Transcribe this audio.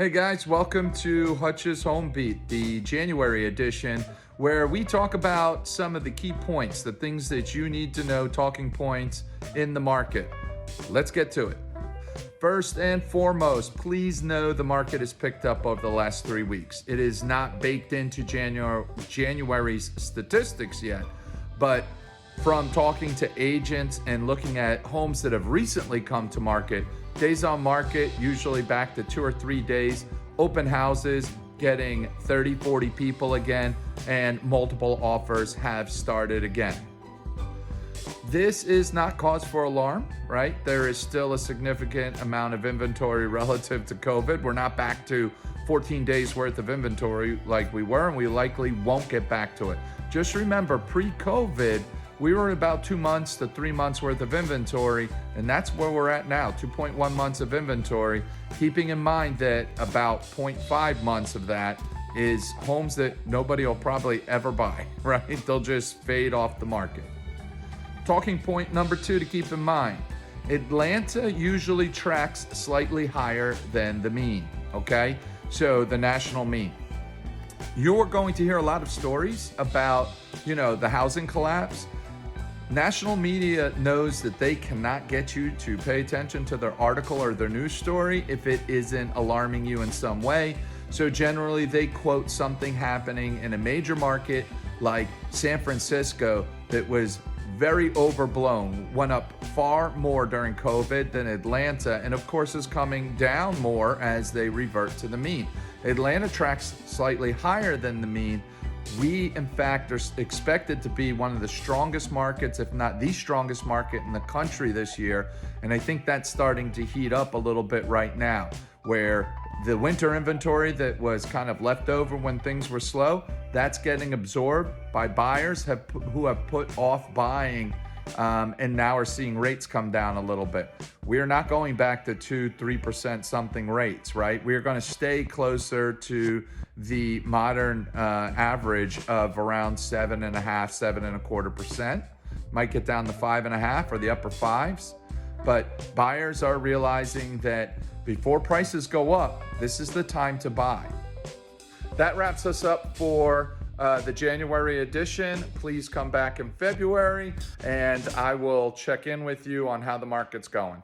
Hey guys, welcome to Hutch's Homebeat, the January edition, where we talk about some of the key points, the things that you need to know, talking points in the market. Let's get to it. First and foremost, please know the market has picked up over the last 3 weeks. It is not baked into January's statistics yet, but from talking to agents and looking at homes that have recently come to market, days on market usually back to 2 or 3 days, open houses getting 30, 40 people again, and multiple offers have started again. This is not cause for alarm, right? There is still a significant amount of inventory relative to COVID. We're not back to 14 days worth of inventory like we were, and we likely won't get back to it. Just remember, pre-COVID, we were about 2 months to 3 months worth of inventory, and that's where we're at now, 2.1 months of inventory, keeping in mind that about 0.5 months of that is homes that nobody will probably ever buy, right? They'll just fade off the market. Talking point number 2 to keep in mind, Atlanta usually tracks slightly higher than the mean, okay? So the national mean. You're going to hear a lot of stories about, the housing collapse. National media knows that they cannot get you to pay attention to their article or their news story if it isn't alarming you in some way. So generally they quote something happening in a major market like San Francisco that was very overblown, went up far more during COVID than Atlanta, and of course is coming down more as they revert to the mean. Atlanta tracks slightly higher than the mean. We, in fact, are expected to be one of the strongest markets, if not the strongest market in the country this year. And I think that's starting to heat up a little bit right now, where the winter inventory that was kind of left over when things were slow, that's getting absorbed by buyers who have put off buying and now are seeing rates come down a little bit. We are not going back to 2-3% something rates, right? We are going to stay closer to the modern average of around 7.5%, 7.25%. Might get down to 5.5 or the upper fives. But buyers are realizing that before prices go up, this is the time to buy. That wraps us up for the January edition. Please come back in February and I will check in with you on how the market's going.